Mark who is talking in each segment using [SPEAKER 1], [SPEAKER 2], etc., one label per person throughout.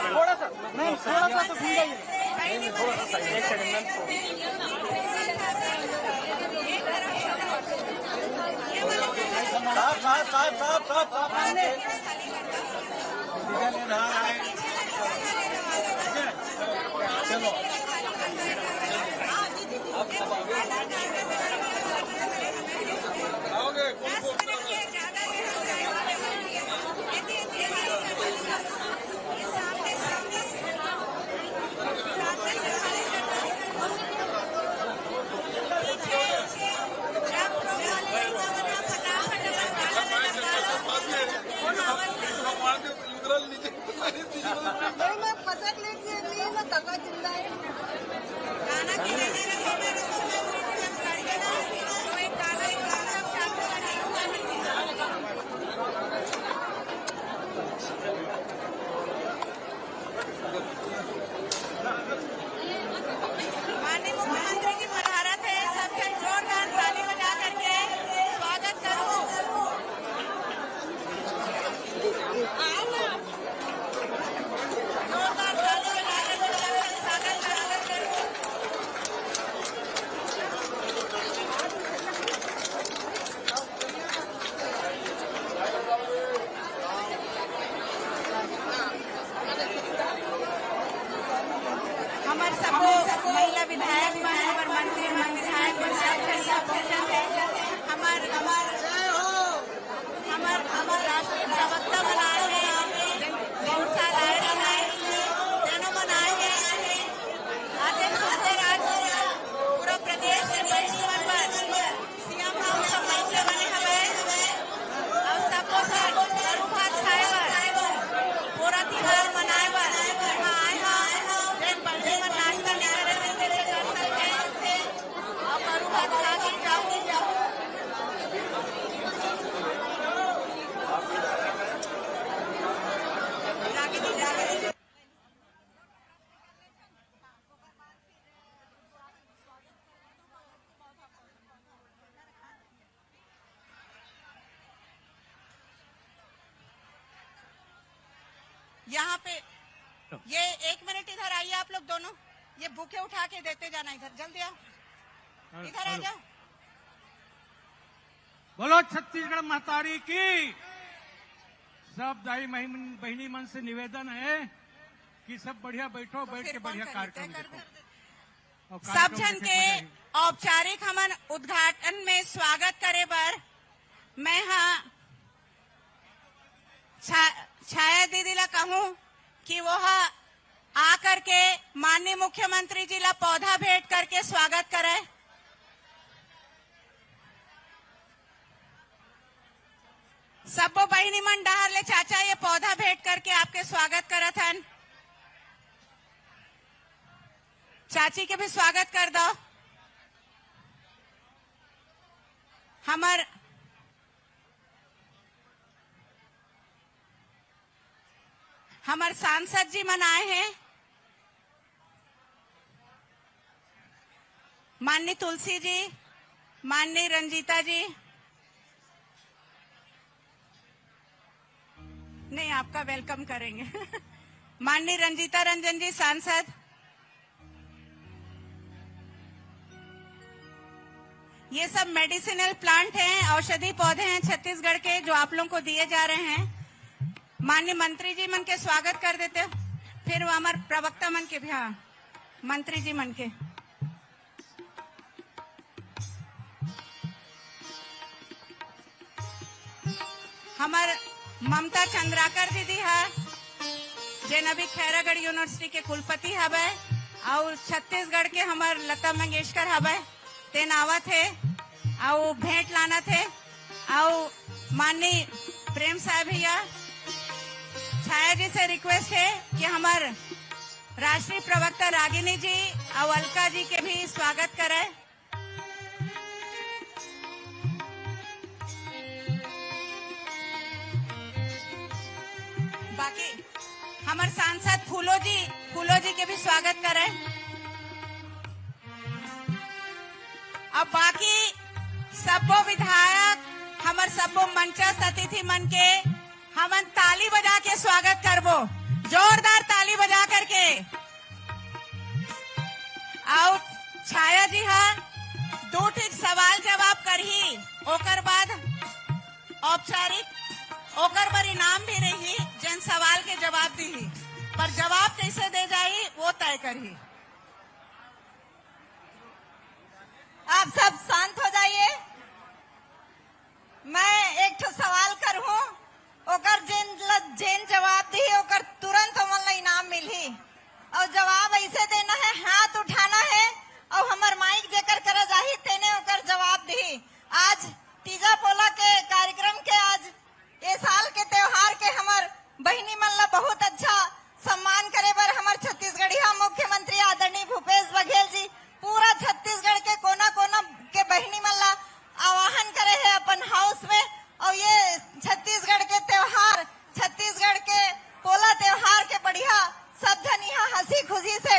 [SPEAKER 1] थोड़ा सा नहीं, थोड़ा सा तो ढूंढाइए, थोड़ा सा साइड, एक सेकंड चलो
[SPEAKER 2] मैं पसक लेके मैं तका जिंदा है माननीय मुख्यमंत्री की मुबारक है। सबके जोरदार ताली बजा करके स्वागत करूं। जोरदार ताली बजा करके सबका स्वागत करूं। हमारे सबको महिला विधायक हमारे मंत्री विधायक हमारे राष्ट्रीय प्रवक्ता बनाए हैं, बहुत सारे आए दोनों बनाए हैं। आते पूरा प्रदेश के सीएम हम सब मंत्री बने हमें और सबको भात खाए पूरा त्योहार मनाए नाश्ता निकाले और भात खा के जाओ। यहाँ पे ये 1 मिनट इधर आइए आप लोग दोनों, ये बुके उठा के देते जाना इधर, जल्दी आओ, इधर आ जाओ।
[SPEAKER 3] बोलो छत्तीसगढ़ महतारी की। सब दाई बहिनी मन से निवेदन है कि सब बढ़िया बैठो, बैठ के बढ़िया कार्यक्रम देखो।
[SPEAKER 2] सब जन के औपचारिक हमन उद्घाटन में स्वागत करे बर मैं छाया दीदी ला कहूं कि वो आकर के माननीय मुख्यमंत्री जी ला पौधा भेंट करके स्वागत करे। सबो बहिनी मन डहर ले चाचा ये पौधा भेंट करके आपके स्वागत करत हन। चाची के भी स्वागत कर दो। हमार सांसद जी मन आए हैं, माननीय तुलसी जी, माननीय रंजीता जी, नहीं आपका वेलकम करेंगे माननीय रंजीता रंजन जी सांसद, ये सब मेडिसिनल प्लांट हैं, औषधि पौधे हैं छत्तीसगढ़ के जो आप लोगों को दिए जा रहे हैं। माननीय मंत्री जी मन के स्वागत कर देते, फिर वो हमारे प्रवक्ता मन के भी, हाँ मंत्री जी मन के। हमार ममता चंद्राकर दीदी है जे अभी खैरागढ़ यूनिवर्सिटी के कुलपति हवे और छत्तीसगढ़ के हमार लता मंगेशकर हवे तेन आवत है और भेंट लाना थे। और माननीय प्रेम साहब भैया छाया जी से रिक्वेस्ट है कि हमार राष्ट्रीय प्रवक्ता रागिनी जी और अलका जी के भी स्वागत करें। बाकी हमारे सांसद फूलो जी के भी स्वागत करें। अब बाकी सबो विधायक हमारे सबो मंचस्थ अतिथि मन के हमन ताली बजा के स्वागत करबो, जोरदार ताली बजा करके। और छाया जी हाँ 2 ठीक सवाल जवाब करही, ओकर बाद औपचारिक ओकर पर इनाम भी रही जन सवाल के जवाब दी, पर जवाब कैसे दे जाई वो तय करही।
[SPEAKER 4] आप सब शांत हो जाइए। मैं एक ठो सवाल करूं, ओकर जेन जवाब दी ओकर तुरंत हमन ला इनाम मिलही। और जवाब ऐसे देना है, हाथ उठाना है और हमर माइक जेकर करे जाही तेने ओकर जवाब दी। आज तीजा पोला के कार्यक्रम के आज ये साल के त्योहार के हमर बहिनी मन ला बहुत अच्छा सम्मान करे बर हमर छत्तीसगढ़िया मुख्यमंत्री आदरणीय भूपेश बघेल जी पूरा छत्तीसगढ़ के कोना कोना के बहिनी मन ला आवाहन करे है अपन हाउस में। और ये छत्तीसगढ़ के त्योहार, छत्तीसगढ़ के पोला त्योहार के बढ़िया सब जन यहाँ हंसी खुशी से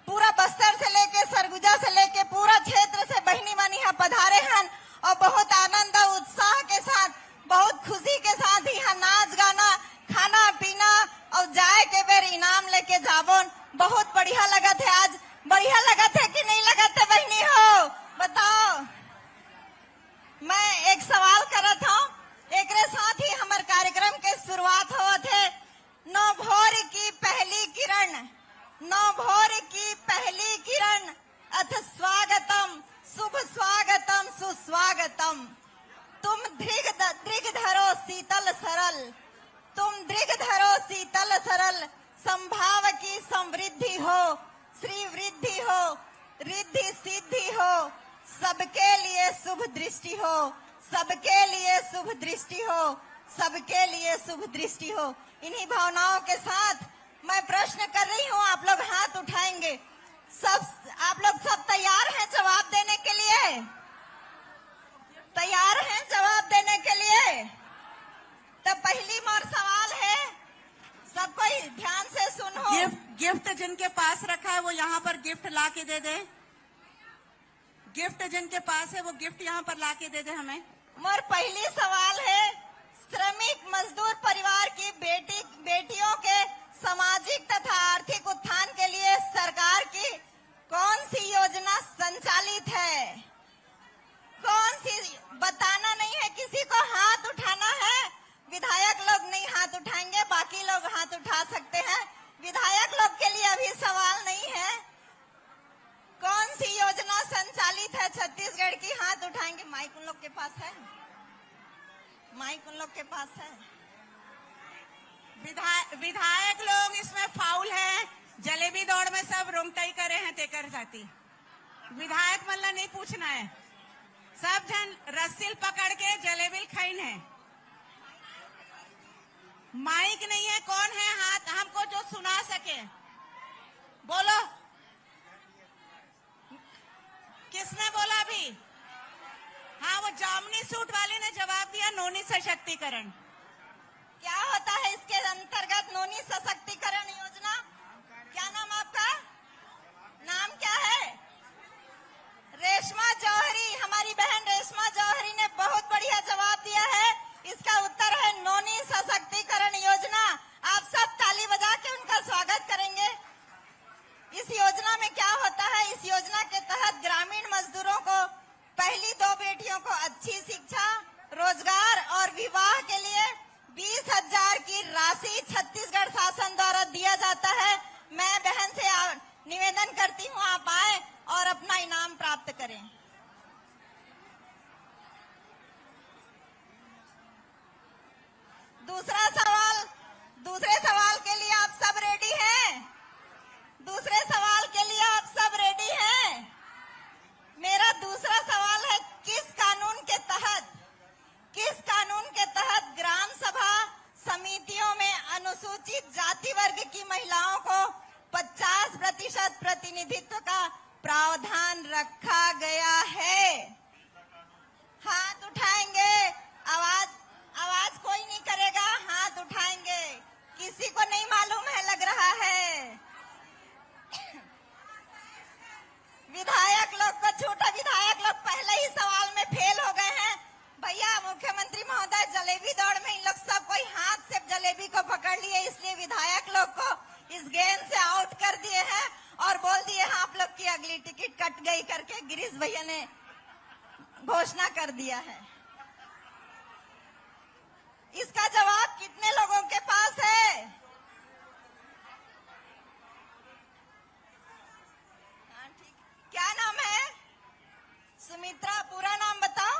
[SPEAKER 4] पूरा बस्तर से लेके सरगुजा से लेके पूरा क्षेत्र से बहिनी मन यहाँ पधारे हैं और बहुत आनंद और उत्साह के साथ, बहुत खुशी के साथ यहाँ नाच गाना, खाना पीना और जाए के बेर इनाम लेके जाबोन। बहुत बढ़िया लगत है। आज बढ़िया लगत है कि नहीं लगत है बहनी हो, बताओ। मैं एक सवाल करत हूँ, एक साथ ही हमारे कार्यक्रम के शुरुआत होत है। नवभोर की पहली किरण, नवभोर की पहली किरण, अथ स्वागतम, शुभ स्वागतम, सुस्वागतम। तुम दृघ धरो शीतल सरल, तुम दृघ धरो शीतल सरल, संभाव की समृद्धि हो, श्री वृद्धि हो, रिद्धि सिद्धि हो, सबके लिए शुभ दृष्टि हो, सबके लिए शुभ दृष्टि हो, सबके लिए शुभ दृष्टि हो। इन्हीं भावनाओं के साथ मैं प्रश्न कर रही हूँ, आप लोग हाथ उठाएंगे। आप लोग सब तैयार हैं जवाब देने के लिए? तैयार हैं जवाब देने के लिए? तो पहली मोर सवाल है, सब कोई ध्यान से सुनो।
[SPEAKER 2] गिफ्ट जिनके पास रखा है वो यहाँ पर गिफ्ट ला के दे दे। गिफ्ट जिनके पास है वो गिफ्ट यहाँ पर ला के दे दे हमें।
[SPEAKER 4] मोर पहली सवाल है, श्रमिक मजदूर परिवार की बेटियों के सामाजिक तथा आर्थिक उत्थान के लिए सरकार की कौन सी योजना संचालित है? कौन सी बताना नहीं है, किसी को हाथ उठाना है। विधायक लोग नहीं हाथ उठाएंगे, बाकी लोग हाथ उठा सकते हैं। विधायक लोग के लिए अभी सवाल नहीं है। कौन सी योजना संचालित है छत्तीसगढ़ की? हाथ उठाएंगे। माइक उन लोग के पास है, माइक उन लोग के पास है।
[SPEAKER 2] विधायक लोग इसमें फाउल है, जलेबी दौड़ में सब रुमटई करे हैं तेकर जाती। विधायक मल्ला नहीं पूछना है, सब जन रस्सिल पकड़ के जलेबी खाइन है। माइक नहीं है, कौन है हाथ हमको जो सुना सके? बोलो, किसने बोला अभी? हाँ, वो जामनी सूट वाले ने जवाब दिया, नोनी सशक्तिकरण।
[SPEAKER 4] क्या होता है इसके अंतर्गत? नोनी सशक्तिकरण योजना। क्या नाम आपका? नाम क्या है? रेशमा जौहरी। हमारी बहन रेशमा जौहरी ने बहुत बढ़िया जवाब दिया है। इसका उत्तर है नोनी सशक्तिकरण योजना। आप सब ताली बजा के उनका स्वागत करेंगे। इस योजना में क्या होता है? इस योजना के तहत ग्रामीण मजदूरों को पहली 2 बेटियों को अच्छी शिक्षा, रोजगार और विवाह के लिए 20,000 की राशि छत्तीसगढ़ शासन द्वारा दिया जाता है। मैं बहन से निवेदन करती हूँ आप आए और अपना इनाम प्राप्त करें। दूसरे सवाल के लिए आप सब रेडी हैं? दूसरे सवाल के लिए आप सब रेडी हैं? मेरा दूसरा सवाल है, किस कानून के तहत ग्राम सभा समितियों में अनुसूचित जाति वर्ग की महिलाओं को 50% प्रतिनिधित्व का प्रावधान रखा गया घोषणा कर दिया है। इसका जवाब कितने लोगों के पास है? हाँ, ठीक। क्या नाम है? सुमित्रा। पूरा नाम बताओ।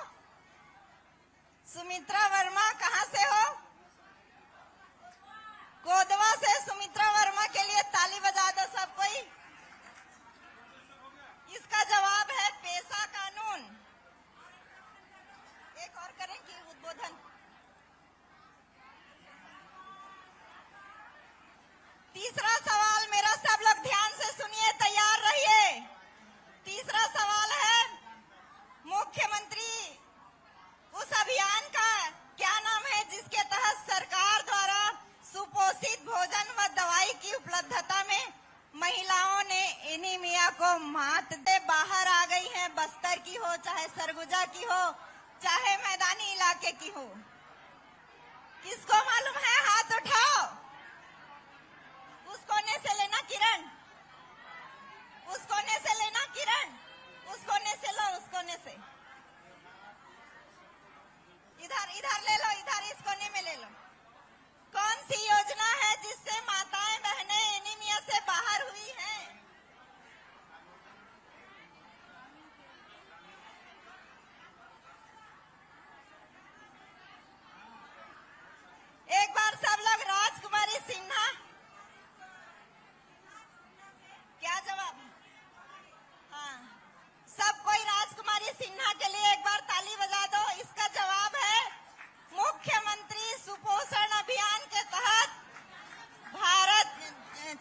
[SPEAKER 4] सुमित्रा वर्मा। कहां से हो? कोदवा से। सुमित्रा वर्मा के लिए ताली बजा दो सब कोई। इसका जवाब है पेशा कानून। एक और करें कि उद्बोधन? तीसरा सवाल मेरा सब लोग ध्यान से सुनिए, तैयार रहिए। तीसरा सवाल है, मुख्यमंत्री उस अभियान का क्या नाम है जिसके तहत सरकार द्वारा सुपोषित भोजन व दवाई की उपलब्धता में महिलाओं ने एनीमिया को मात दे बाहर आ गई हैं। बस्तर की हो, चाहे सरगुजा की हो, चाहे मैदानी इलाके की हो। किसको मालूम है? हाथ उठाओ। उस कोने से लेना किरण, उस कोने से लेना किरण, उस कोने से लो, उस कोने से। इधर ले लो, इधर इस कोने में ले लो। कौन सी योजना है जिससे माताएं बहनें एनीमिया से बाहर हुई हैं? एक बार सब लोग राजकुमारी सिन्हा। क्या जवाब? हाँ, सब कोई राजकुमारी सिन्हा के लिए एक बार ताली बजा दो। इसका जवाब है मुख्यमंत्री सुपोषण अभियान के तहत भारत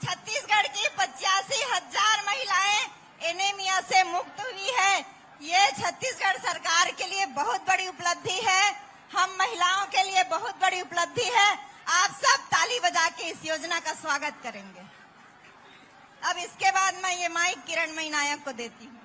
[SPEAKER 4] छत्तीसगढ़ की 85,000 महिलाएं एनीमिया से मुक्त हुई है। ये छत्तीसगढ़ सरकार के लिए बहुत बड़ी उपलब्धि है, हम महिलाओं के लिए बहुत बड़ी उपलब्धि है। आप सब ताली बजा के इस योजना का स्वागत करेंगे। अब इसके बाद मैं ये माइक किरणमयी नायक को देती हूँ।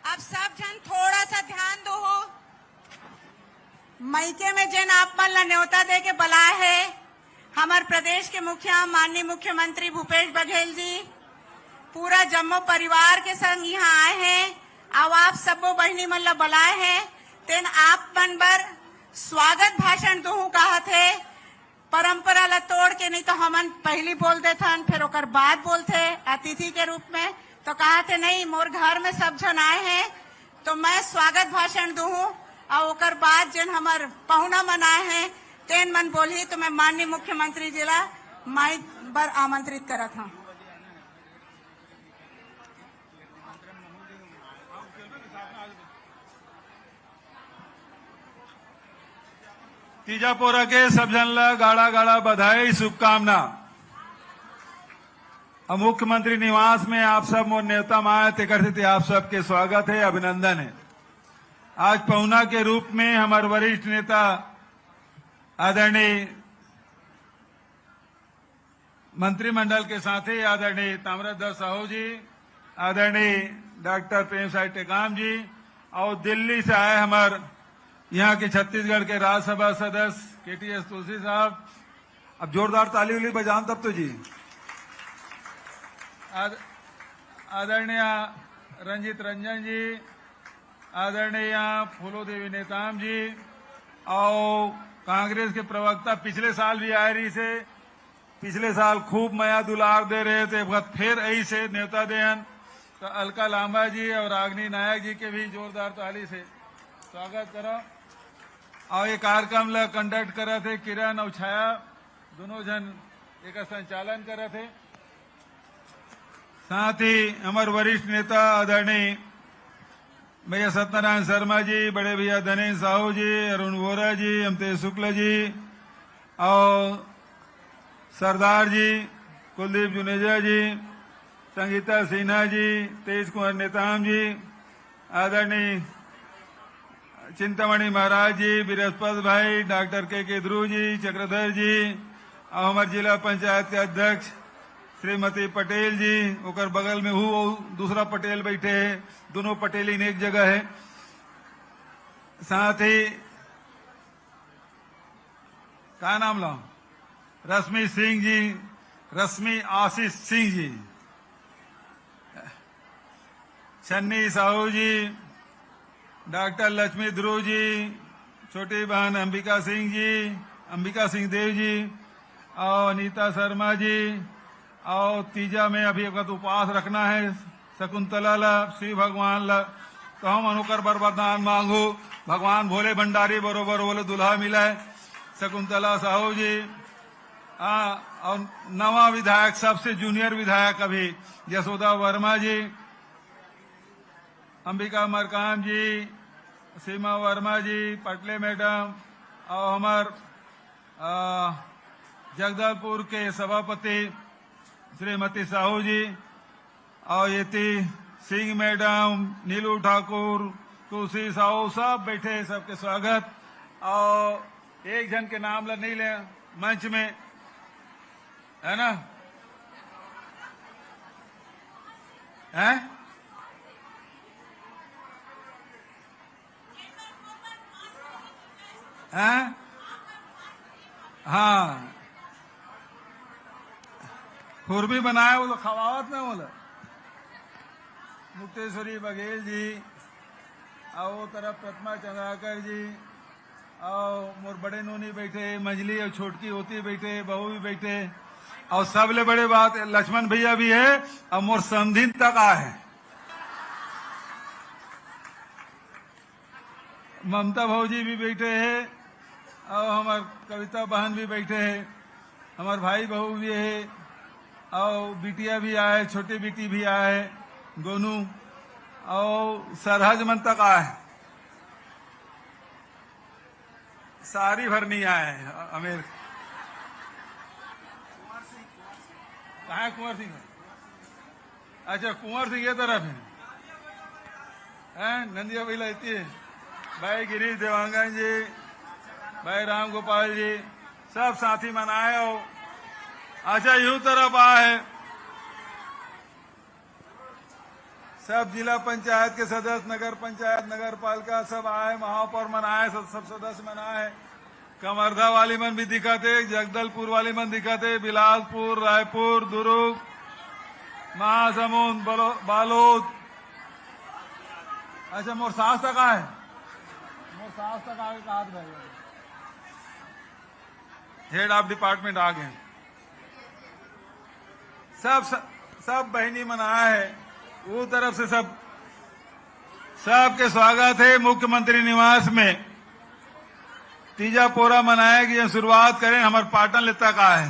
[SPEAKER 2] अब सब जन थोड़ा सा ध्यान दो हो। मायके में जन आप मन ला न्योता दे के बुलाए है हमारे प्रदेश के मुखिया माननीय मुख्यमंत्री भूपेश बघेल जी पूरा जम्मू परिवार के संग यहाँ आए हैं। अब आप सबो बहनी मन ला बुलाए हैं, तेन आप मन बर स्वागत भाषण दूं कहा थे। परंपरा ला तोड़ के, नहीं तो हमन पहली बोल देथन फिर ओकर बाद बोलते अतिथि के रूप में, तो कहा थे नहीं मोर घर में सब जन आए हैं तो मैं स्वागत भाषण दूं और ओकर बाद जन हमार पहुना मन आए हैं तेन मन बोली, तो मैं माननीय मुख्यमंत्री जी ला माइक पर आमंत्रित करत हूँ।
[SPEAKER 5] तीजा पोरा के सब जन ला गाड़ा गाड़ा बधाई शुभकामना। अब मुख्यमंत्री निवास में आप सब मोर न्योता माए तेकर आप सबके स्वागत है, अभिनंदन है। आज पहुना के रूप में हमारे वरिष्ठ नेता आदरणीय मंत्रिमंडल के साथी आदरणीय ताम्रध्वज साहू जी, आदरणीय डॉक्टर प्रेम साई टेकाम जी और दिल्ली से आए हमारे यहाँ के छत्तीसगढ़ के राज्यसभा सदस्य केटीएस तुलसी साहब। अब जोरदार ताली उली बजान तब तो जी। आदरणीय रंजित रंजन जी, आदरणीय फूलो देवी नेताम जी और कांग्रेस के प्रवक्ता पिछले साल भी आए रही से, पिछले साल खूब मया दुलार दे रहे थे, वक्त फिर यही से न्योता देन तो अलका लांबा जी और रागनी नायक जी के भी जोरदार ताली से स्वागत करो। और ये कार्यक्रम ला कंडक्ट करे थे किरण और छाया, दोनों जन एक संचालन करे थे। साथ ही हमारे वरिष्ठ नेता आदरणीय भैया सत्यनारायण शर्मा जी, बड़े भैया धनेश साहू जी, अरुण वोरा जी, अमतेज शुक्ला जी और सरदार जी, कुलदीप जुनेजा जी संगीता सिन्हा जी, तेज कुंवर नेताम जी, आदरणीय चिंतामणि महाराज जी, बृहस्पति भाई, डॉक्टर के ध्रुव जी, चक्रधर जी और हमारे जिला पंचायत के अध्यक्ष श्रीमती पटेल जी, ओकर बगल में दूसरा पटेल बैठे है, दोनों पटेल इन एक जगह है। साथ ही क्या नाम लो, रश्मि सिंह जी, रश्मि आशीष सिंह जी, छन्नी साहू जी, डॉक्टर लक्ष्मी ध्रुव जी, छोटी बहन अंबिका सिंह देव जी और अनीता शर्मा जी, और तीजा में अभी वक्त उपवास रखना है शकुंतला ला, श्री भगवान ला, तो हम अनुकर वरदान मांगू, भगवान भोले भंडारी बरोबर बोले दुल्हा मिला है। शकुंतला साहू जी और नवा विधायक, सबसे जूनियर विधायक अभी यशोदा वर्मा जी, अंबिका मरकाम जी, सीमा वर्मा जी, पटले मैडम और हमार जगदलपुर के सभापति श्रीमती साहू जी और यति सिंह मैडम, नीलू ठाकुर, तुलसी साहू, सब बैठे, सबके स्वागत। और एक जन के नाम नहीं ले मंच में, है ना, है हैं? हाँ, खुरबी बनाया वो तो खवावत में बोला मुक्तेश्वरी बघेल जी, और वो तरफ प्रतिमा चंद्राकर जी, और मोर बड़े नोनी बैठे, मंजली और छोटकी होती बैठे, बहू भी बैठे, और सबले बड़े बात लक्ष्मण भैया भी है, और मोर समधिन तक आए, ममता भौजी भी बैठे हैं, और हमार कविता बहन भी बैठे हैं, हमार भाई बहू भी है, और बिटिया भी आए, छोटी बेटी भी आए, गोनू, और सरहज मन तक आए, सारी भर नहीं आए अमेर। कहाँ है कुंवर सिंह? अच्छा, कुंवर सिंह ये तरफ है, नंदिया भाई लाती है, भाई गिरीश देवांगन जी, भाई राम गोपाल जी, सब साथी मनाए हो। अच्छा, यूं तरफ आए सब जिला पंचायत के सदस्य, नगर पंचायत, नगर पालिका सब आए, महापौर मनाए, सब सदस्य मनाए, कमरधा वाली मन भी दिखाते, जगदलपुर वाली मन दिखाते, बिलासपुर, रायपुर, दुर्ग, महासमुंद, बालोद। अच्छा, मोर सास तक आए, मोर सास तक आगे कहा भाई, हेड ऑफ डिपार्टमेंट आ गए, सब बहनी मनाया है, वो तरफ से सबके स्वागत है। मुख्यमंत्री निवास में तीजा पोरा मनाया कि शुरुआत करें, हमारे पाटन ले तक आए,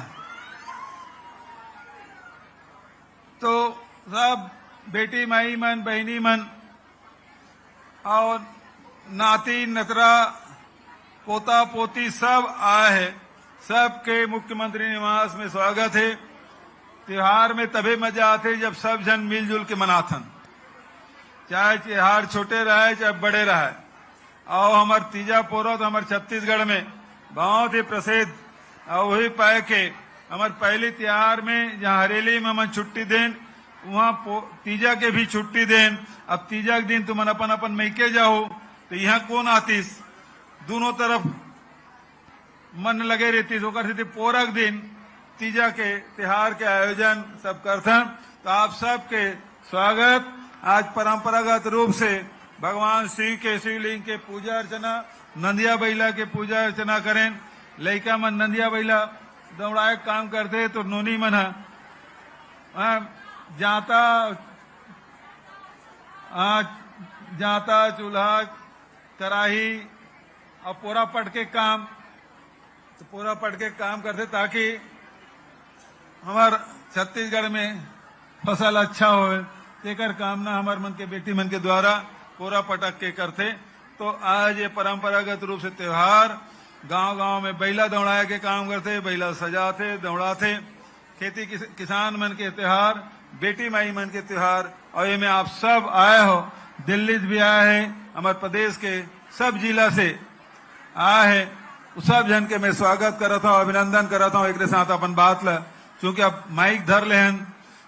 [SPEAKER 5] तो सब बेटी माई मन, बहनी मन और नाती नतरा, पोता पोती सब आए हैं, सबके मुख्यमंत्री निवास में स्वागत है। त्योहार में तभी मजा आते जब सब जन मिलजुल के मनाथन, चाहे त्योहार छोटे रहे चाहे बड़े रहे। और हमारे तीजा पोरा तो हमारे छत्तीसगढ़ में बहुत ही प्रसिद्ध, और वही पाए के हमारे पहले त्योहार में जहाँ हरेली में हम छुट्टी दें, वहाँ तीजा के भी छुट्टी दें। अब तीजा के दिन तुम अपन अपन मैके जाओ, तो यहाँ कौन आतीस, दोनों तरफ मन लगे रहती, पोरक दिन तीजा के त्योहार के आयोजन सब करथन। तो आप सबके स्वागत। आज परंपरागत रूप से भगवान शिव के शिवलिंग के पूजा अर्चना, नंदिया बैला के पूजा अर्चना करें। लड़का मन नंदिया बैला दौड़ाए काम करते, तो नोनी मन जाता चूल्हा कराही और पूरा पट के काम, तो पूरा पट के काम करते ताकि हमार छत्तीसगढ़ में फसल अच्छा हो। तेकर कामना हमार मन के बेटी मन के द्वारा पूरा पटक के करते। तो आज ये परंपरागत रूप से त्योहार गांव-गांव में बैला दौड़ाए के काम करते, बैला सजाते दौड़ाते। खेती किसान मन के त्योहार बेटी माई मन के त्योहार और ये में आप सब आए हो, दिल्ली से भी आए हैं, हमारे प्रदेश के सब जिला से आए हैं, सब जन के मैं स्वागत करता हूँ, अभिनंदन करता हूँ। एक साथ अपन बात ला, क्योंकि अब माइक धर ले हैं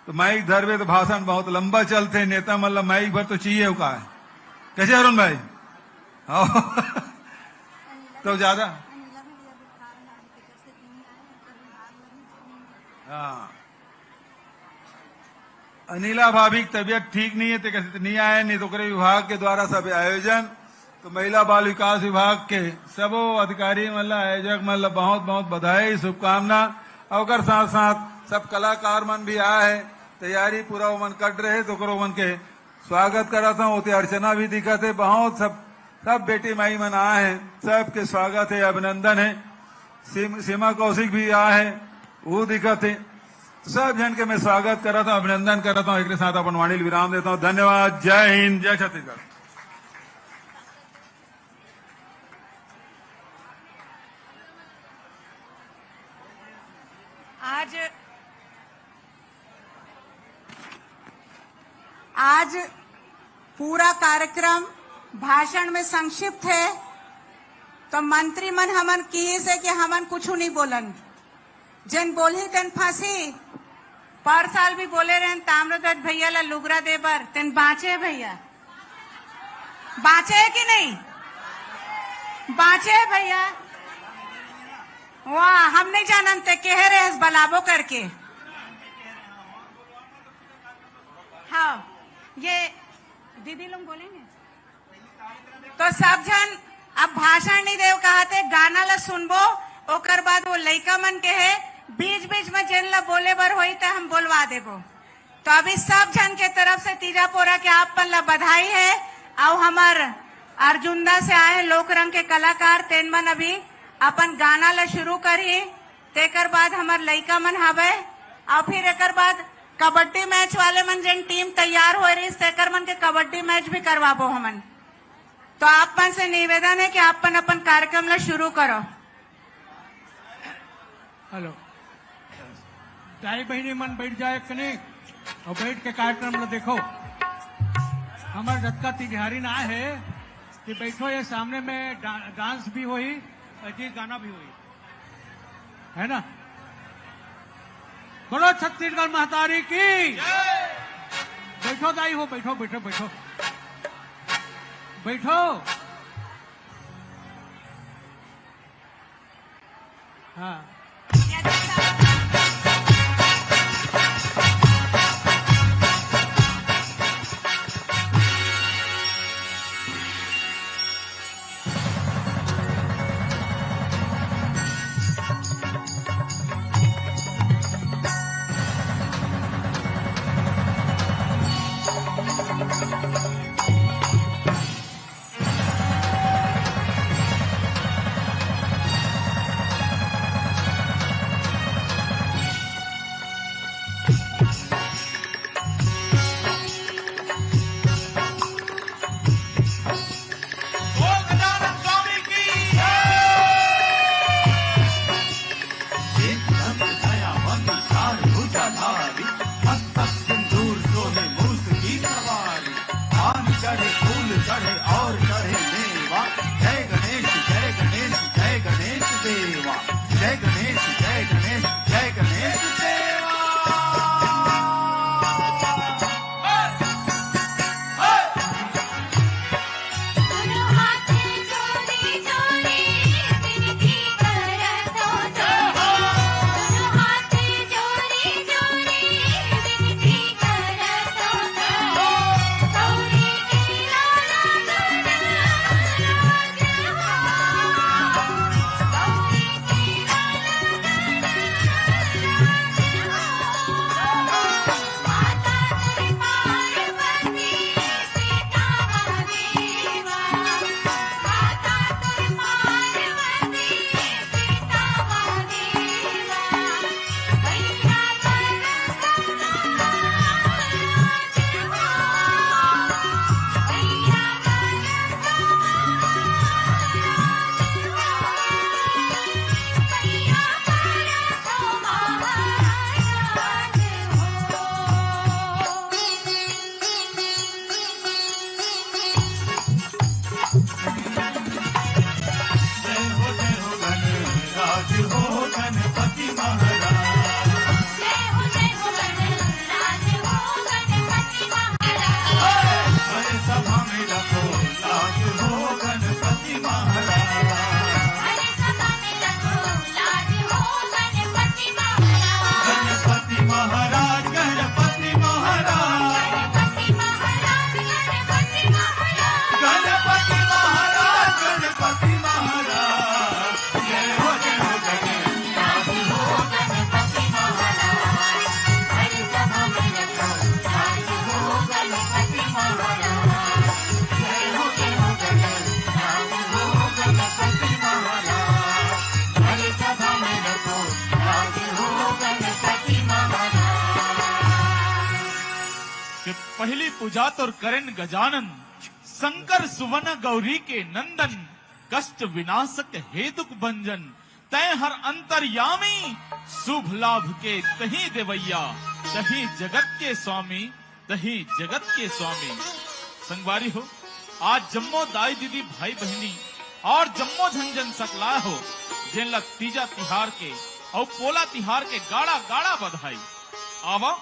[SPEAKER 5] तो माइक धरवे तो भाषण बहुत लंबा चलते, नेता मतलब माइक भर तो चाहिए का है। कैसे अरुण भाई? तो ज्यादा हाँ, अनिला भाभी की तबीयत ठीक नहीं है तो कैसे नहीं आए, नहीं तो विभाग के द्वारा सब आयोजन तो महिला बाल विकास विभाग के सब अधिकारी मतलब आयोजक मतलब बहुत बहुत बधाई शुभकामना। और साथ साथ सब कलाकार मन भी आए है, तैयारी पूरा मन कर रहे तो मन के स्वागत कराता हूँ। अर्चना भी दिखत है, बहुत सब बेटी माई मन आए हैं, सबके स्वागत है, अभिनंदन है। सीमा कौशिक भी आए है, वो दिखत है, सब जन के मैं स्वागत कराता हूँ, अभिनंदन कराता हूँ। एक साथ अपन वाणी विराम देता हूँ। धन्यवाद। जय हिंद, जय छत्तीसगढ़।
[SPEAKER 2] आज पूरा कार्यक्रम भाषण में संक्षिप्त है, तो मंत्री मन हमन किए से कि हमन कुछ नहीं बोलन, जन बोली तेन फांसी। पर साल भी बोले रहे ताम्रध्वज भैया ला लुगरा दे बर, तेन बाँचे भैया, बाँचे है कि नहीं? बाँचे है भैया। वाह, हम नहीं जानते कह रहे बलाबो करके। हाँ, ये दीदी लोग बोलेंगे तो सब जन अब भाषण नहीं देव कहते, गाना ला सुनबो, ओकर बाद वो लइका मन के है बीच बीच में जिन ला बोले बर होई तो हम बोलवा देबो। तो अभी सब जन के तरफ से तीजा पोरा के आप पन ला बधाई है। और हमार अर्जुनदा से आए लोक रंग के कलाकार तेन मन अभी अपन गाना ला शुरू करी, तेकर बाद हमार लइका मन हवे, और फिर एकर बाद कबड्डी मैच वाले मन जिन टीम तैयार हो रही तेकर मन के कबड्डी मैच भी करवाबो हमन। तो आप मन से निवेदन है कि आप अपन कार्यक्रम ला शुरू करो।
[SPEAKER 3] हेलो, दाई बहनी मन बैठ जाए कने और बैठ के कार्यक्रम ला देखो। हमारे जत्का तिजहारी ना है कि बैठो, ये सामने में डांस भी हुई और जी गाना भी हुई है ना। बोलो छत्तीसगढ़ महतारी की। बैठो दाई हो, बैठो बैठो बैठो बैठो। हाँ,
[SPEAKER 6] पहली पूजा तोर करेन गजानन, शंकर सुवन गौरी के नंदन, कष्ट विनाशक हे दुख भंजन, तय हर अंतर्यामी, शुभ लाभ के तही देवैया, तही जगत के स्वामी, तही जगत के स्वामी। संगवारी हो, आज जम्मो दाई दीदी भाई बहनी और जम्मो झंझन सकला हो, जिन तीजा तिहार के और पोला तिहार के गाड़ा गाड़ा बधाई। आवा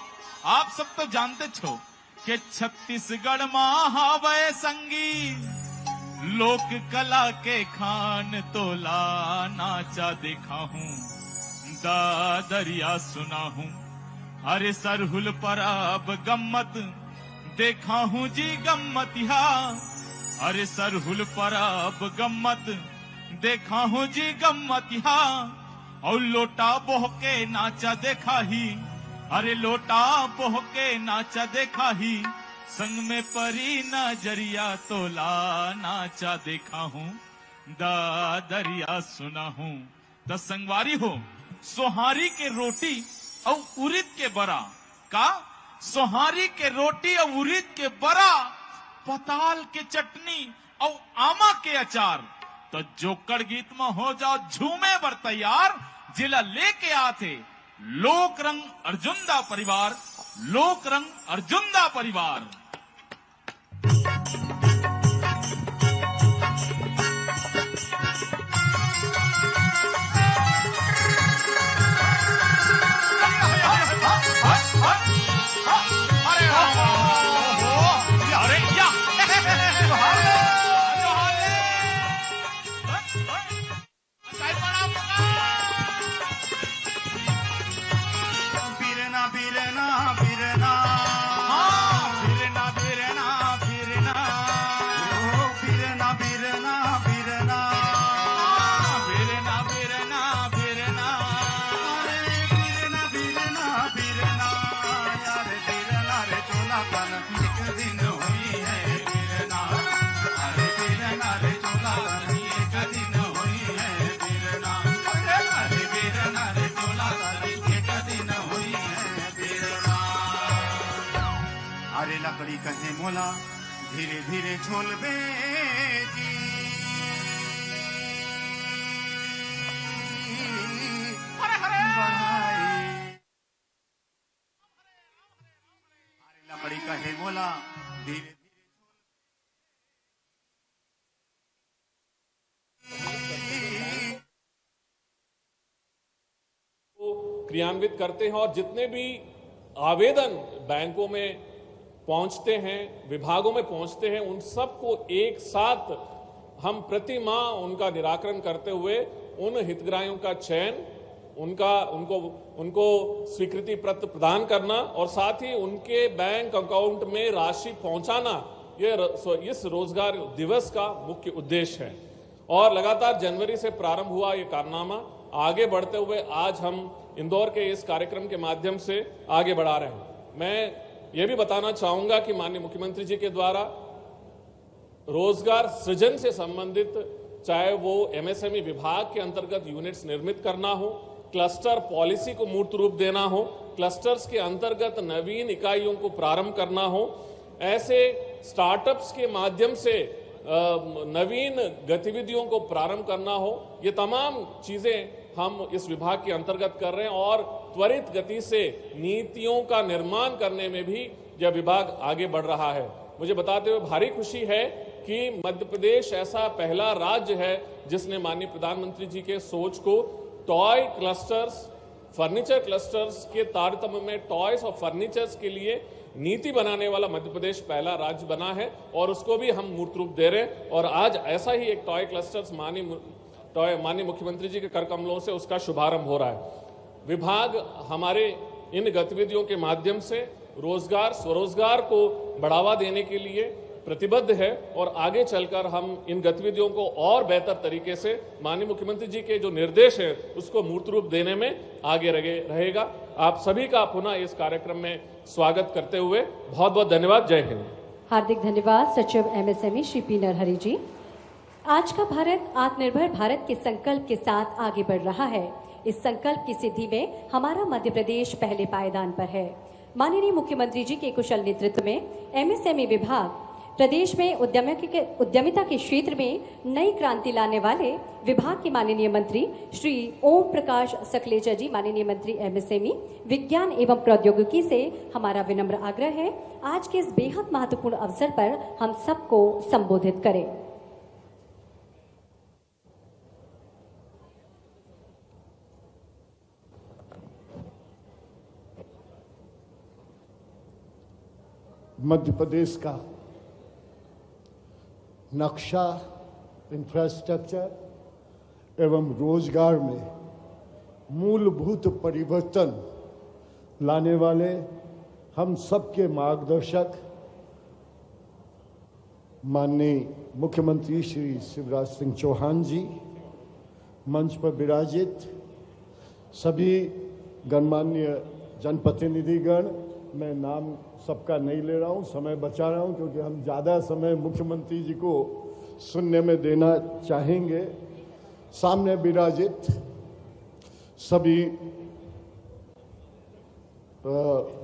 [SPEAKER 6] आप सब तो जानते छो कि छत्तीसगढ़ महावय संगी, लोक कला के खान तोला, नाचा देखा हूँ दादरिया सुना हूँ, अरे सरहुल परब गम्मत देखा हूँ जी गम्मतिया, अरे सरहुल परब गम्मत देखा हूँ जी गम्मतिया, और लोटा बोह के नाचा देखा ही, अरे लोटा बोह के नाचा देखा ही, संग में परी नजरिया तोला, नाचा देखा हूँ दादरिया सुना हूँ। तो संगवारी हो, सोहारी के रोटी और उड़द के बरा का, सोहारी के रोटी और उड़द के बरा, पताल के चटनी और आमा के अचार, तो जोकड़ गीत में हो जाओ झूमे बर तैयार, जिला लेके आते लोक रंग अर्जुनदा परिवार, लोक रंग अर्जुनदा परिवार।
[SPEAKER 7] लकड़ी कहे मोला धीरे धीरे झोलबे जी, लकड़ी कहे मोला धीरे
[SPEAKER 8] क्रियान्वित करते हैं, और जितने भी आवेदन बैंकों में पहुंचते हैं, विभागों में पहुंचते हैं, उन सबको एक साथ हम प्रति माह उनका निराकरण करते हुए उन हितग्राहियों का चयन, उनको स्वीकृति पत्र प्रदान करना और साथ ही उनके बैंक अकाउंट में राशि पहुंचाना, ये इस रोजगार दिवस का मुख्य उद्देश्य है। और लगातार जनवरी से प्रारंभ हुआ ये कारनामा आगे बढ़ते हुए आज हम इंदौर के इस कार्यक्रम के माध्यम से आगे बढ़ा रहे हैं। मैं ये भी बताना चाहूंगा कि माननीय मुख्यमंत्री जी के द्वारा रोजगार सृजन से संबंधित, चाहे वो एमएसएमई विभाग के अंतर्गत यूनिट्स निर्मित करना हो, क्लस्टर पॉलिसी को मूर्त रूप देना हो, क्लस्टर्स के अंतर्गत नवीन इकाइयों को प्रारंभ करना हो, ऐसे स्टार्टअप्स के माध्यम से नवीन गतिविधियों को प्रारंभ करना हो, ये तमाम चीजें हम इस विभाग के अंतर्गत कर रहे हैं और त्वरित गति से नीतियों का निर्माण करने में भी यह विभाग आगे बढ़ रहा है। मुझे बताते हुए भारी खुशी है कि मध्य प्रदेश ऐसा पहला राज्य है जिसने माननीय प्रधानमंत्री जी के सोच को टॉय क्लस्टर्स, फर्नीचर क्लस्टर्स के तारतम्य में टॉयज और फर्नीचर्स के लिए नीति बनाने वाला मध्य प्रदेश पहला राज्य बना है और उसको भी हम मूर्त रूप दे रहे हैं। और आज ऐसा ही एक टॉय क्लस्टर्स माननीय मुख्यमंत्री जी के कर कमलों से उसका शुभारंभ हो रहा है। विभाग हमारे इन गतिविधियों के माध्यम से रोजगार, स्वरोजगार को बढ़ावा देने के लिए प्रतिबद्ध है और आगे चलकर हम इन गतिविधियों को और बेहतर तरीके से माननीय मुख्यमंत्री जी के जो निर्देश है उसको मूर्त रूप देने में आगे रहेगा। आप सभी का पुनः इस कार्यक्रम में स्वागत करते हुए बहुत बहुत धन्यवाद। जय हिंद।
[SPEAKER 9] हार्दिक धन्यवाद सचिव एमएसएमई श्री पी नरहरि जी। आज का भारत आत्मनिर्भर भारत के संकल्प के साथ आगे बढ़ रहा है। इस संकल्प की सिद्धि में हमारा मध्य प्रदेश पहले पायदान पर है। माननीय मुख्यमंत्री जी के कुशल नेतृत्व में एमएसएमई विभाग प्रदेश में उद्यमिता के क्षेत्र में नई क्रांति लाने वाले विभाग के माननीय मंत्री श्री ओम प्रकाश सकलेचा जी, माननीय मंत्री एमएसएमई, विज्ञान एवं प्रौद्योगिकी से हमारा विनम्र आग्रह है आज के इस बेहद महत्वपूर्ण अवसर पर हम सबको संबोधित करें।
[SPEAKER 10] मध्य प्रदेश का नक्शा, इंफ्रास्ट्रक्चर एवं रोजगार में मूलभूत परिवर्तन लाने वाले हम सबके मार्गदर्शक माननीय मुख्यमंत्री श्री शिवराज सिंह चौहान जी, मंच पर विराजित सभी गणमान्य जनप्रतिनिधिगण, मैं नाम सबका नहीं ले रहा हूं, समय बचा रहा हूं क्योंकि हम ज़्यादा समय मुख्यमंत्री जी को सुनने में देना चाहेंगे। सामने विराजित सभी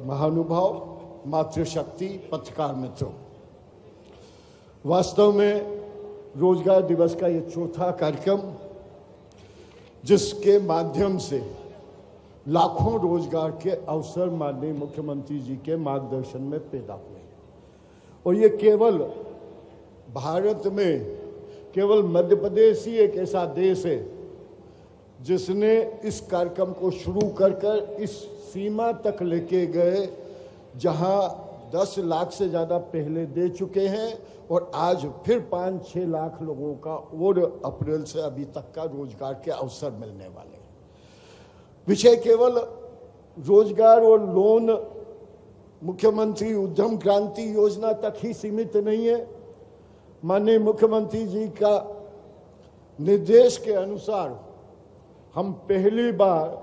[SPEAKER 10] महानुभाव, मातृशक्ति, पत्रकार मित्रों, वास्तव में रोजगार दिवस का ये चौथा कार्यक्रम जिसके माध्यम से लाखों रोजगार के अवसर माननीय मुख्यमंत्री जी के मार्गदर्शन में पैदा हुए और ये केवल भारत में केवल मध्य प्रदेश ही एक ऐसा देश है जिसने इस कार्यक्रम को शुरू कर इस सीमा तक लेके गए जहां 10 लाख से ज़्यादा पहले दे चुके हैं और आज फिर 5-6 लाख लोगों का और अप्रैल से अभी तक का रोजगार के अवसर मिलने वाले। विषय केवल रोजगार और लोन मुख्यमंत्री उद्यम क्रांति योजना तक ही सीमित नहीं है। माननीय मुख्यमंत्री जी का निर्देश के अनुसार हम पहली बार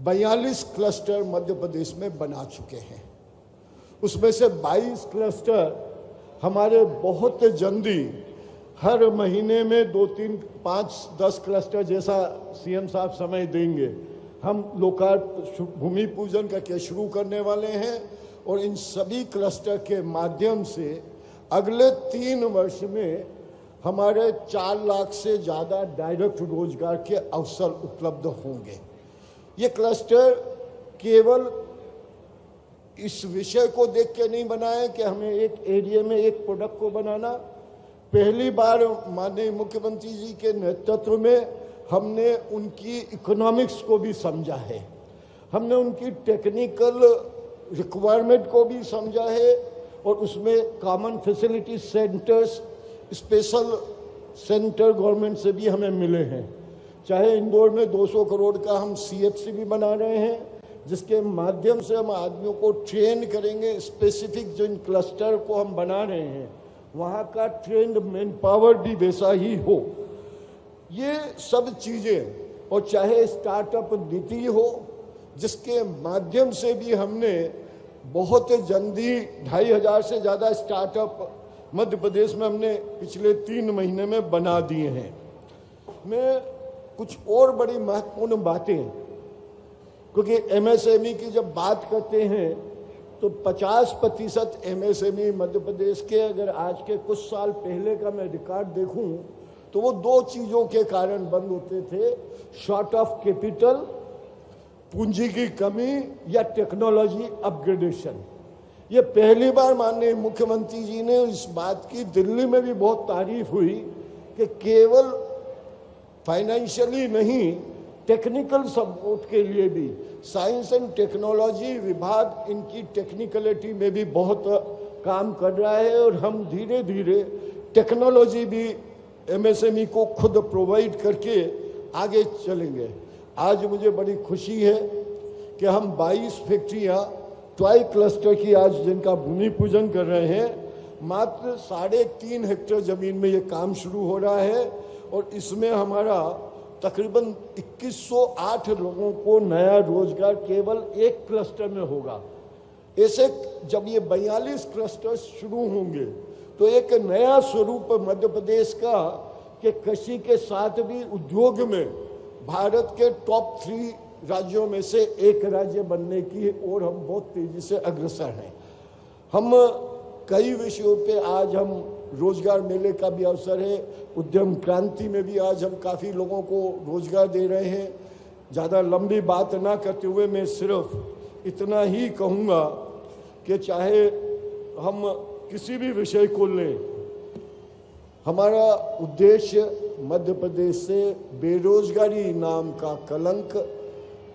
[SPEAKER 10] 42 क्लस्टर मध्य प्रदेश में बना चुके हैं। उसमें से 22 क्लस्टर हमारे बहुत जल्दी हर महीने में 2, 3, 5, 10 क्लस्टर जैसा सीएम साहब समय देंगे, हम भूमि पूजन करके शुरू करने वाले हैं और इन सभी क्लस्टर के माध्यम से अगले 3 वर्ष में हमारे 4 लाख से ज़्यादा डायरेक्ट रोजगार के अवसर उपलब्ध होंगे। ये क्लस्टर केवल इस विषय को देख के नहीं बनाए कि हमें एक एरिया में एक प्रोडक्ट को बनाना। पहली बार माननीय मुख्यमंत्री जी के नेतृत्व में हमने उनकी इकोनॉमिक्स को भी समझा है, हमने उनकी टेक्निकल रिक्वायरमेंट को भी समझा है और उसमें common facility centres, special centre government से भी हमें मिले हैं। चाहे इंदौर में 200 करोड़ का हम CHC भी बना रहे हैं जिसके माध्यम से हम आदमियों को ट्रेन करेंगे। स्पेसिफिक जिन क्लस्टर को हम बना रहे हैं वहाँ का ट्रेंड मैन पावर भी वैसा ही हो। ये सब चीज़ें, और चाहे स्टार्टअप नीति हो जिसके माध्यम से भी हमने बहुत जल्दी 2500 से ज़्यादा स्टार्टअप मध्य प्रदेश में हमने पिछले 3 महीने में बना दिए हैं। मैं कुछ और बड़ी महत्वपूर्ण बातें, क्योंकि MSME की जब बात करते हैं तो 50% MSME मध्य प्रदेश के, अगर आज के कुछ साल पहले का मैं रिकॉर्ड देखूं तो वो 2 चीज़ों के कारण बंद होते थे, शॉर्ट ऑफ कैपिटल, पूंजी की कमी, या टेक्नोलॉजी अपग्रेडेशन। ये पहली बार माननीय मुख्यमंत्री जी ने इस बात की दिल्ली में भी बहुत तारीफ हुई कि केवल फाइनेंशियली नहीं, टेक्निकल सपोर्ट के लिए भी साइंस एंड टेक्नोलॉजी विभाग इनकी टेक्निकलिटी में भी बहुत काम कर रहा है और हम धीरे धीरे टेक्नोलॉजी भी MSME को खुद प्रोवाइड करके आगे चलेंगे। आज मुझे बड़ी खुशी है कि हम 22 फैक्ट्रियां टॉय क्लस्टर की आज जिनका भूमि पूजन कर रहे हैं। मात्र 3.5 हेक्टेयर जमीन में ये काम शुरू हो रहा है और इसमें हमारा तकरीबन 2108 लोगों को नया रोजगार केवल एक क्लस्टर में होगा। ऐसे जब ये 42 क्लस्टर्स शुरू होंगे तो एक नया स्वरूप मध्य प्रदेश का कि कृषि के साथ भी उद्योग में भारत के टॉप 3 राज्यों में से एक राज्य बनने की ओर हम बहुत तेजी से अग्रसर हैं। हम कई विषयों पे आज हम रोजगार मेले का भी अवसर है, उद्यम क्रांति में भी आज हम काफ़ी लोगों को रोजगार दे रहे हैं। ज़्यादा लंबी बात ना करते हुए मैं सिर्फ इतना ही कहूँगा कि चाहे हम किसी भी विषय को लें, हमारा उद्देश्य मध्य प्रदेश से बेरोजगारी नाम का कलंक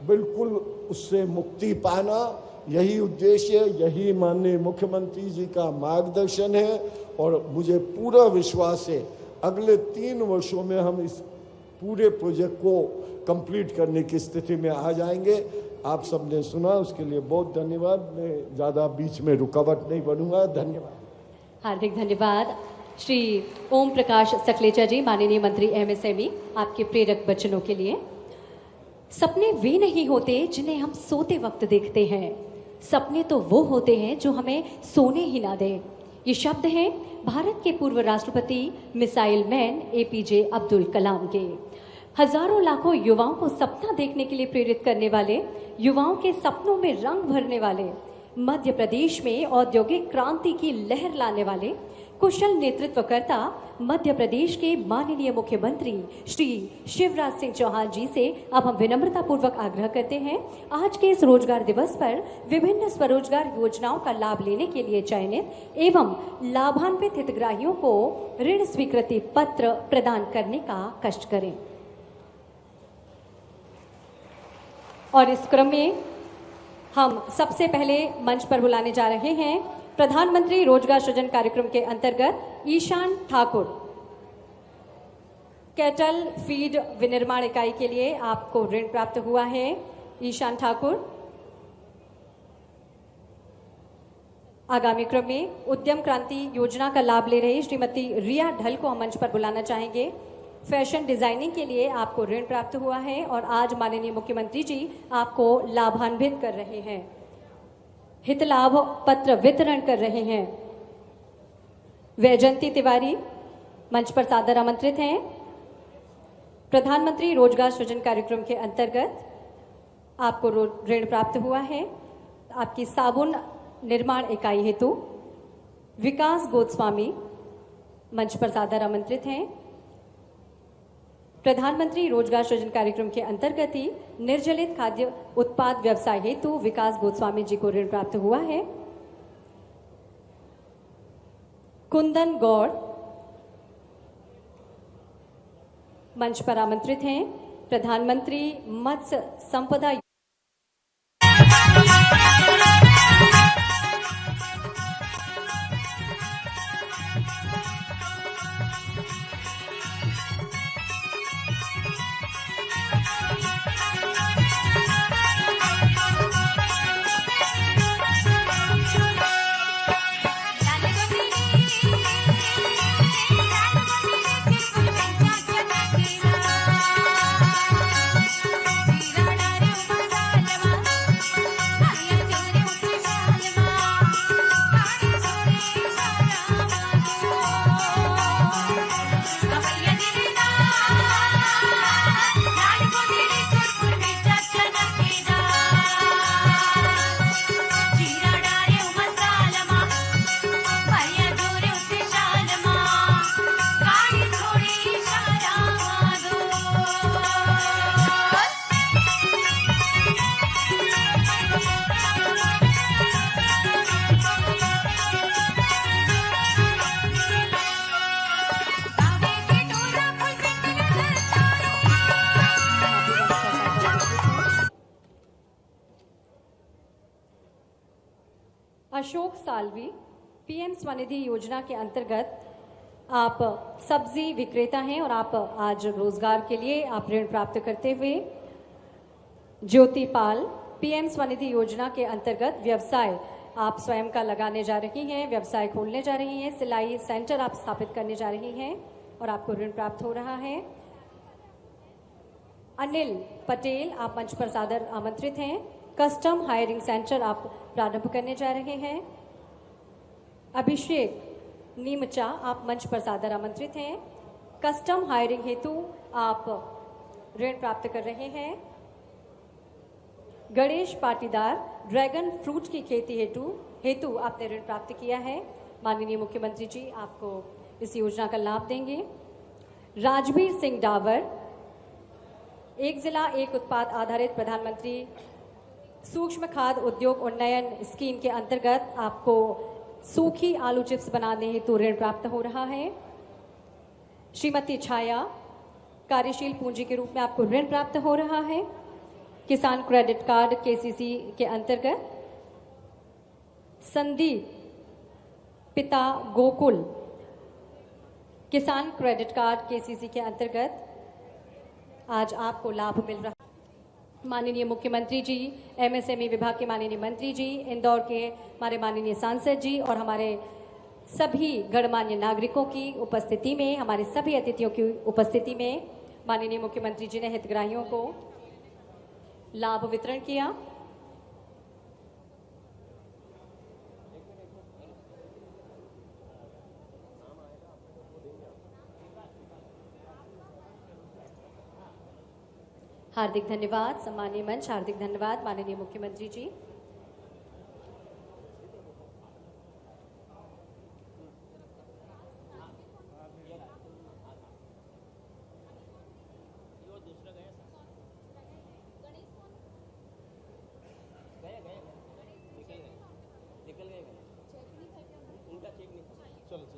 [SPEAKER 10] बिल्कुल उससे मुक्ति पाना, यही उद्देश्य, यही माननीय मुख्यमंत्री जी का मार्गदर्शन है। और मुझे पूरा विश्वास है अगले 3 वर्षों में हम इस पूरे प्रोजेक्ट को कंप्लीट करने की स्थिति में आ जाएंगे। आप सबने सुना, उसके लिए बहुत धन्यवाद। मैं ज़्यादा बीच में रुकावट नहीं बनूंगा। धन्यवाद।
[SPEAKER 9] हार्दिक धन्यवाद श्री ओम प्रकाश सकलेचा जी, माननीय मंत्री एमएसएमई, आपके प्रेरक वचनों के लिए। सपने वे नहीं होते जिन्हें हम सोते वक्त देखते हैं, सपने तो वो होते हैं जो हमें सोने ही ना दें। ये शब्द हैं भारत के पूर्व राष्ट्रपति missile man APJ Abdul Kalam के। हजारों लाखों युवाओं को सपना देखने के लिए प्रेरित करने वाले, युवाओं के सपनों में रंग भरने वाले, मध्य प्रदेश में औद्योगिक क्रांति की लहर लाने वाले कुशल नेतृत्वकर्ता मध्य प्रदेश के माननीय मुख्यमंत्री श्री शिवराज सिंह चौहान जी से अब हम विनम्रता पूर्वक आग्रह करते हैं, आज के इस रोजगार दिवस पर विभिन्न स्वरोजगार योजनाओं का लाभ लेने के लिए चयनित एवं लाभान्वित हितग्राहियों को ऋण स्वीकृति पत्र प्रदान करने का कष्ट करें। और इस क्रम में हम सबसे पहले मंच पर बुलाने जा रहे हैं प्रधानमंत्री रोजगार सृजन कार्यक्रम के अंतर्गत ईशान ठाकुर। कैटल फीड विनिर्माण इकाई के लिए आपको ऋण प्राप्त हुआ है। ईशान ठाकुर। आगामी क्रम में उद्यम क्रांति योजना का लाभ ले रही श्रीमती रिया ढल को हम मंच पर बुलाना चाहेंगे। फैशन डिजाइनिंग के लिए आपको ऋण प्राप्त हुआ है और आज माननीय मुख्यमंत्री जी आपको लाभान्वित कर रहे हैं, हित लाभ पत्र वितरण कर रहे हैं। वैजंती तिवारी मंच पर सादर आमंत्रित हैं। प्रधानमंत्री रोजगार सृजन कार्यक्रम के अंतर्गत आपको ऋण प्राप्त हुआ है। आपकी साबुन निर्माण इकाई हेतु विकास गोस्वामी मंच पर सादर आमंत्रित हैं। प्रधानमंत्री रोजगार सृजन कार्यक्रम के अंतर्गत ही निर्जलित खाद्य उत्पाद व्यवसाय हेतु विकास गोस्वामी जी को ऋण प्राप्त हुआ है। कुंदन गौड़ मंच पर आमंत्रित हैं। प्रधानमंत्री मत्स्य संपदा अशोक सालवी पीएम स्वनिधि योजना के अंतर्गत आप सब्जी विक्रेता हैं और आप आज रोजगार के लिए आप ऋण प्राप्त करते हुए। ज्योति पाल पीएम स्वनिधि योजना के अंतर्गत व्यवसाय आप स्वयं का लगाने जा रही हैं, व्यवसाय खोलने जा रही हैं, सिलाई सेंटर आप स्थापित करने जा रही हैं और आपको ऋण प्राप्त हो रहा है। अनिल पटेल आप मंच पर सादर आमंत्रित हैं। कस्टम हायरिंग सेंटर आप प्रारंभ करने जा रहे हैं। अभिषेक नीमचा आप मंच पर सादर आमंत्रित हैं। कस्टम हायरिंग हेतु आप ऋण प्राप्त कर रहे हैं। गणेश पाटीदार ड्रैगन फ्रूट की खेती हेतु आपने ऋण प्राप्त किया है। माननीय मुख्यमंत्री जी आपको इस योजना का लाभ देंगे। राजवीर सिंह डावर, एक जिला एक उत्पाद आधारित प्रधानमंत्री सूक्ष्म खाद्य उद्योग उन्नयन स्कीम के अंतर्गत आपको सूखी आलू चिप्स बनाने हेतु ऋण प्राप्त हो रहा है। श्रीमती छाया, कार्यशील पूंजी के रूप में आपको ऋण प्राप्त हो रहा है। किसान क्रेडिट कार्ड केसीसी के अंतर्गत संदीप पिता गोकुल, किसान क्रेडिट कार्ड केसीसी के अंतर्गत आज आपको लाभ मिल रहा है। माननीय मुख्यमंत्री जी, एमएसएमई विभाग के माननीय मंत्री जी, इंदौर के हमारे माननीय सांसद जी और हमारे सभी गणमान्य नागरिकों की उपस्थिति में, हमारे सभी अतिथियों की उपस्थिति में माननीय मुख्यमंत्री जी ने हितग्राहियों को लाभ वितरण किया। हार्दिक धन्यवाद सम्मानीय मंच, हार्दिक धन्यवाद माननीय मुख्यमंत्री जी।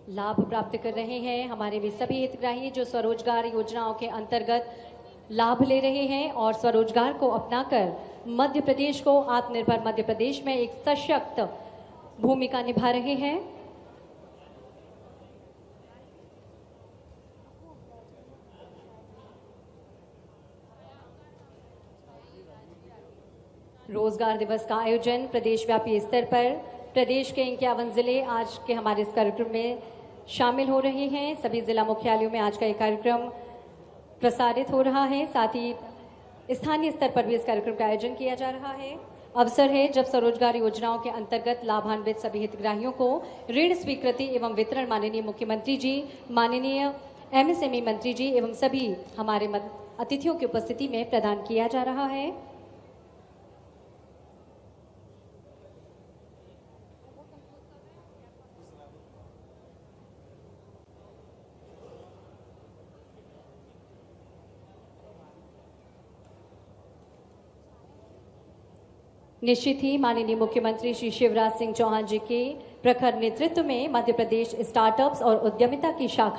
[SPEAKER 9] लाभ प्राप्त कर रहे हैं हमारे भी सभी हितग्राही जो स्वरोजगार योजनाओं के अंतर्गत लाभ ले रहे हैं और स्वरोजगार को अपनाकर मध्य प्रदेश को आत्मनिर्भर मध्य प्रदेश में एक सशक्त भूमिका निभा रहे हैं। रोजगार दिवस का आयोजन प्रदेश व्यापी स्तर पर प्रदेश के 51 जिले आज के हमारे इस कार्यक्रम में शामिल हो रहे हैं। सभी जिला मुख्यालयों में आज का ये कार्यक्रम प्रसारित हो रहा है। साथ ही स्थानीय स्तर पर भी इस कार्यक्रम का आयोजन किया जा रहा है। अवसर है जब स्वरोजगार योजनाओं के अंतर्गत लाभान्वित सभी हितग्राहियों को ऋण स्वीकृति एवं वितरण माननीय मुख्यमंत्री जी, माननीय एमएसएमई मंत्री जी एवं सभी हमारे अतिथियों की उपस्थिति में प्रदान किया जा रहा है। निश्चित ही माननीय मुख्यमंत्री श्री शिवराज सिंह चौहान जी के प्रखर नेतृत्व में मध्य प्रदेश स्टार्टअप्स और उद्यमिता की शाखा